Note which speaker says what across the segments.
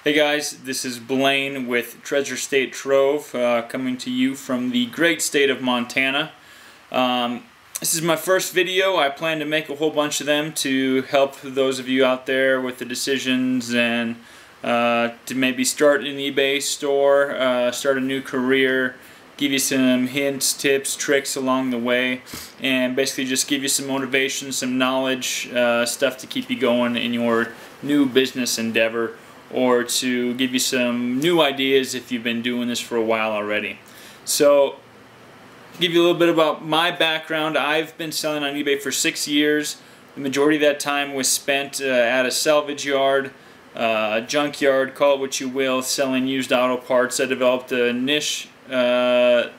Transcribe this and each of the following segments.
Speaker 1: Hey guys, this is Blaine with Treasure State Trove, coming to you from the great state of Montana. This is my first video. I plan to make a whole bunch of them to help those of you out there with the decisions and to maybe start an eBay store, start a new career, give you some hints, tips, tricks along the way, and basically just give you some motivation, some knowledge, stuff to keep you going in your new business endeavor, or to give you some new ideas if you've been doing this for a while already. So, give you a little bit about my background. I've been selling on eBay for 6 years. The majority of that time was spent at a salvage yard, a junkyard, call it what you will, selling used auto parts. I developed a niche there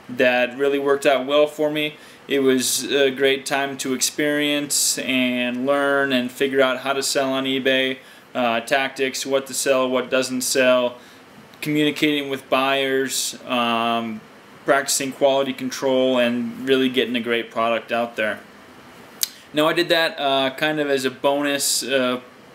Speaker 1: that really worked out well for me. It was a great time to experience and learn and figure out how to sell on eBay, tactics, what to sell, what doesn't sell, communicating with buyers, practicing quality control, and really getting a great product out there. Now I did that kind of as a bonus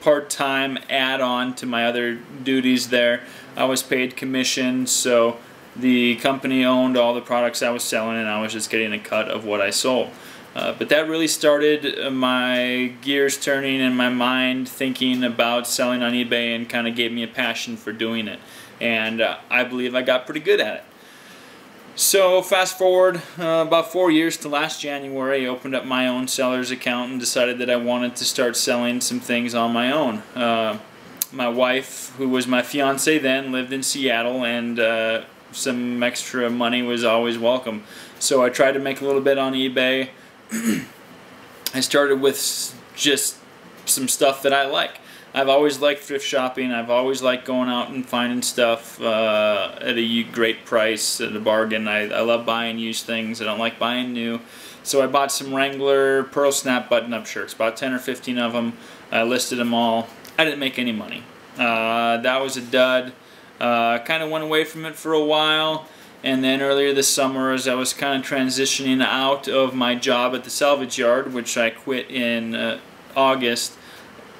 Speaker 1: part-time add-on to my other duties there. I was paid commission, so the company owned all the products I was selling and I was just getting a cut of what I sold. But that really started my gears turning and my mind thinking about selling on eBay, and kind of gave me a passion for doing it. And I believe I got pretty good at it. So fast forward about 4 years to last January, I opened up my own seller's account and decided that I wanted to start selling some things on my own. My wife, who was my fiance then, lived in Seattle, and some extra money was always welcome. So I tried to make a little bit on eBay. I started with just some stuff that I like. I've always liked thrift shopping. I've always liked going out and finding stuff at a great price, at a bargain. I love buying used things. I don't like buying new. So I bought some Wrangler Pearl Snap button-up shirts, about 10 or 15 of them. I listed them all. I didn't make any money. That was a dud. Kind of went away from it for a while, and then earlier this summer, as I was kind of transitioning out of my job at the salvage yard, which I quit in August,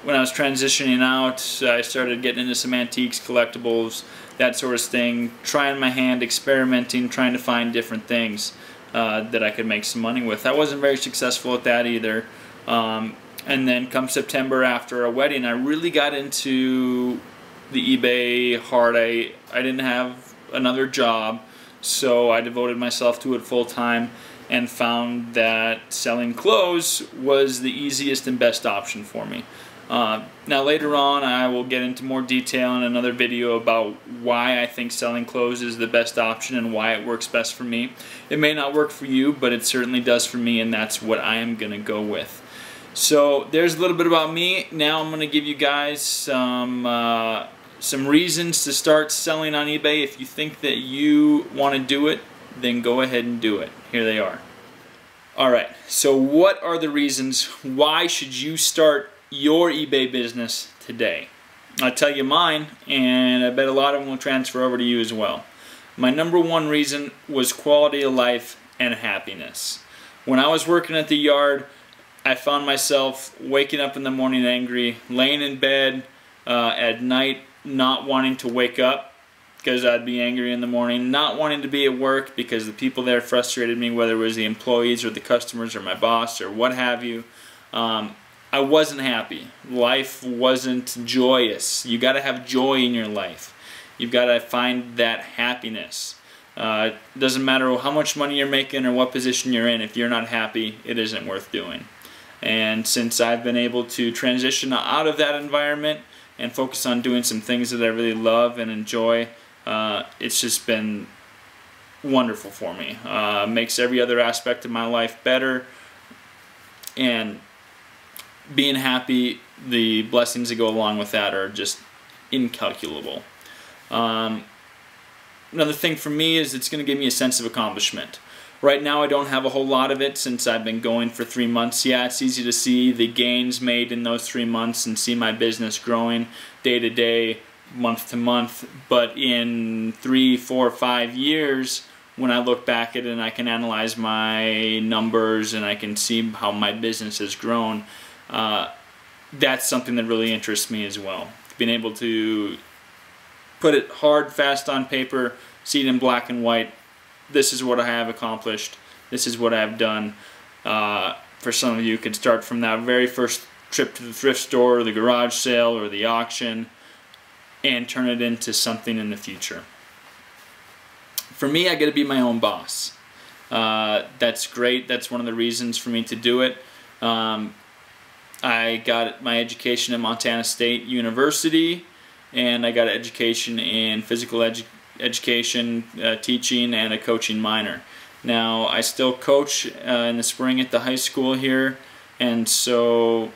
Speaker 1: when I was transitioning out, I started getting into some antiques, collectibles, that sort of thing, trying my hand, experimenting, trying to find different things that I could make some money with. I wasn't very successful at that either. And then come September, after a wedding, I really got into the eBay hard. I didn't have another job, so I devoted myself to it full time and found that selling clothes was the easiest and best option for me. Now later on I will get into more detail in another video about why I think selling clothes is the best option and why it works best for me. It may not work for you, but it certainly does for me, and that's what I am going to go with. So there's a little bit about me. Now I'm going to give you guys some reasons to start selling on eBay. If you think that you want to do it, then go ahead and do it. Here they are. Alright, so what are the reasons why should you start your eBay business today? I'll tell you mine, and I bet a lot of them will transfer over to you as well. My number one reason was quality of life and happiness. When I was working at the yard, I found myself waking up in the morning angry, laying in bed at night not wanting to wake up because I'd be angry in the morning, not wanting to be at work because the people there frustrated me, whether it was the employees or the customers or my boss or what have you. I wasn't happy. Life wasn't joyous. You got to have joy in your life. You've got to find that happiness. It doesn't matter how much money you're making or what position you're in. If you're not happy, it isn't worth doing. And since I've been able to transition out of that environment and focus on doing some things that I really love and enjoy, it's just been wonderful for me. Makes every other aspect of my life better, and being happy, the blessings that go along with that are just incalculable. Another thing for me is it's going to give me a sense of accomplishment. Right now I don't have a whole lot of it since I've been going for 3 months. Yeah, it's easy to see the gains made in those 3 months and see my business growing day to day, month to month. But in 3, 4, 5 years, when I look back at it and I can analyze my numbers and I can see how my business has grown, that's something that really interests me as well. being able to put it hard, fast on paper, see it in black and white. This is what I have accomplished. This is what I've done. For some of you, it could start from that very first trip to the thrift store, or the garage sale, or the auction, and turn it into something in the future. For me, I get to be my own boss. That's great. That's one of the reasons for me to do it. I got my education at Montana State University, and I got an education in physical education, teaching, and a coaching minor. Now, I still coach in the spring at the high school here, and so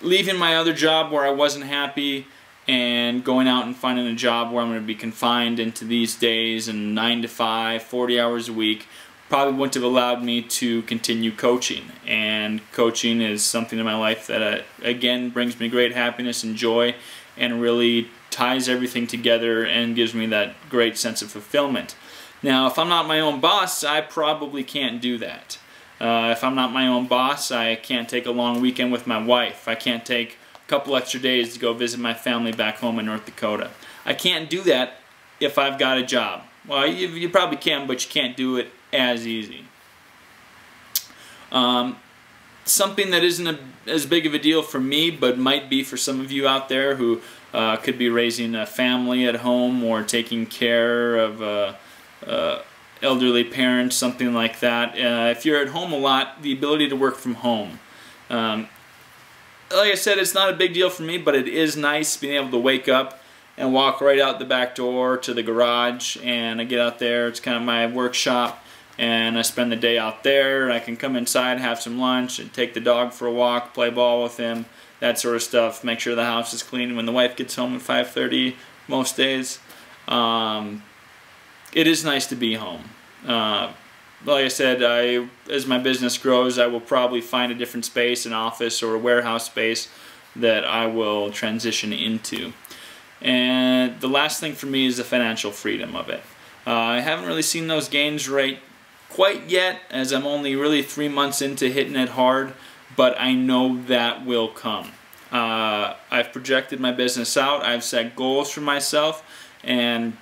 Speaker 1: leaving my other job where I wasn't happy and going out and finding a job where I'm going to be confined into these days and 9 to 5, 40 hours a week, probably wouldn't have allowed me to continue coaching. And coaching is something in my life that again brings me great happiness and joy, and really ties everything together and gives me that great sense of fulfillment. Now, if I'm not my own boss, I probably can't do that. If I'm not my own boss, I can't take a long weekend with my wife. I can't take a couple extra days to go visit my family back home in North Dakota. I can't do that if I've got a job. Well, you probably can, but you can't do it as easy. Something that isn't as big of a deal for me, but might be for some of you out there who could be raising a family at home or taking care of elderly parents, something like that. If you're at home a lot, the ability to work from home. Like I said, it's not a big deal for me, but it is nice being able to wake up and walk right out the back door to the garage, and I get out there. It's kind of my workshop, and I spend the day out there. I can come inside, have some lunch, and take the dog for a walk, play ball with him, that sort of stuff. Make sure the house is clean when the wife gets home at 5:30 most days. It is nice to be home. Like I said, as my business grows, I will probably find a different space, an office or a warehouse space that I will transition into. And the last thing for me is the financial freedom of it. I haven't really seen those gains right quite yet, as I'm only really 3 months into hitting it hard, but I know that will come. I've projected my business out, I've set goals for myself, and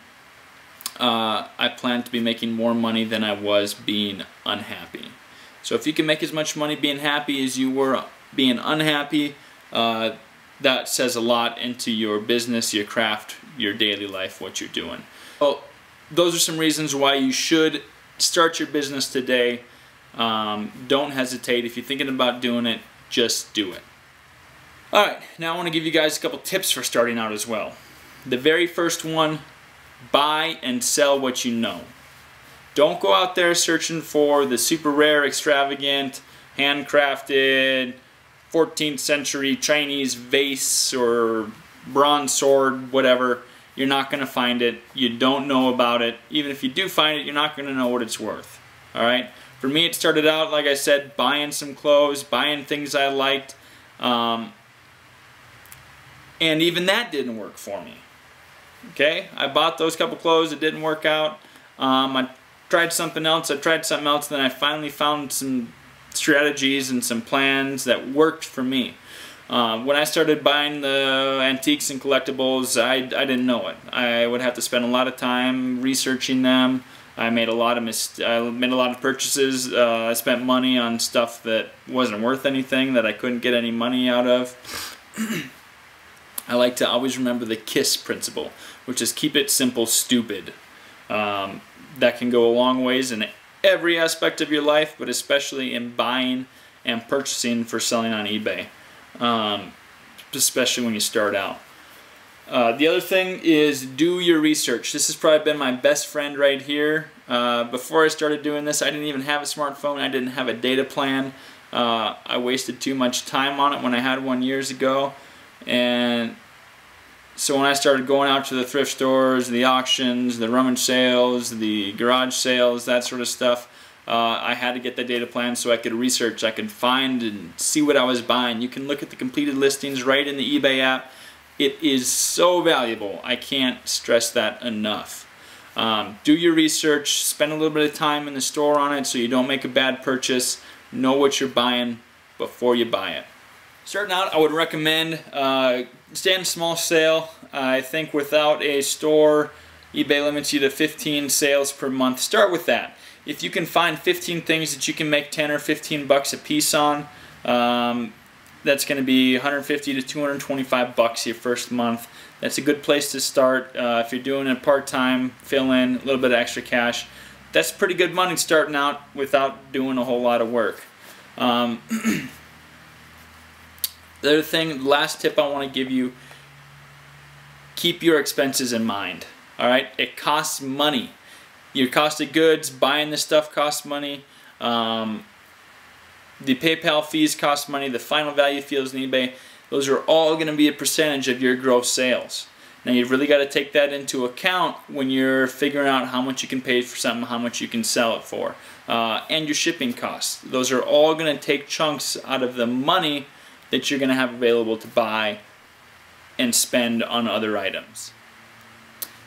Speaker 1: I plan to be making more money than I was being unhappy. So if you can make as much money being happy as you were being unhappy, that says a lot into your business, your craft, your daily life, what you're doing. Well, those are some reasons why you should start your business today. Don't hesitate. If you're thinking about doing it, just do it. Alright, now I want to give you guys a couple tips for starting out as well. The very first one, buy and sell what you know. Don't go out there searching for the super rare, extravagant, handcrafted, 14th century Chinese vase or bronze sword, whatever. You're not going to find it. You don't know about it. Even if you do find it, you're not going to know what it's worth. Alright? For me, it started out, like I said, buying some clothes, buying things I liked. And even that didn't work for me. Okay? I bought those couple clothes. It didn't work out. I tried something else. Then I finally found some strategies and some plans that worked for me. When I started buying the antiques and collectibles, I didn't know it. I would have to spend a lot of time researching them. I made a lot of purchases. I spent money on stuff that wasn't worth anything, that I couldn't get any money out of. I like to always remember the KISS principle, which is keep it simple, stupid. That can go a long ways in every aspect of your life, but especially in buying and purchasing for selling on eBay, especially when you start out. The other thing is do your research. This has probably been my best friend right here. Before I started doing this, I didn't even have a smartphone. I didn't have a data plan. I wasted too much time on it when I had one years ago. And so when I started going out to the thrift stores, the auctions, the rummage sales, the garage sales, that sort of stuff, I had to get the data plan so I could research, I could find and see what I was buying. You can look at the completed listings right in the eBay app. It is so valuable. I can't stress that enough. Do your research, spend a little bit of time in the store on it so you don't make a bad purchase. Know what you're buying before you buy it. Starting out, I would recommend staying small sale. I think without a store, eBay limits you to 15 sales per month. Start with that. If you can find 15 things that you can make 10 or 15 bucks a piece on, that's going to be 150 to 225 bucks your first month. That's a good place to start. If you're doing it part-time, fill in a little bit of extra cash. That's pretty good money starting out without doing a whole lot of work. The other thing, last tip I want to give you, keep your expenses in mind. Alright, it costs money. Your cost of goods, buying the stuff costs money. The PayPal fees cost money. The final value fees on eBay, those are all going to be a percentage of your gross sales. Now you've really got to take that into account when you're figuring out how much you can pay for something, how much you can sell it for, and your shipping costs. Those are all going to take chunks out of the money that you're going to have available to buy and spend on other items.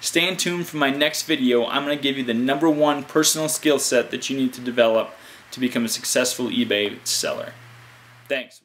Speaker 1: Stay tuned for my next video. I'm going to give you the #1 personal skill set that you need to develop to become a successful eBay seller. Thanks.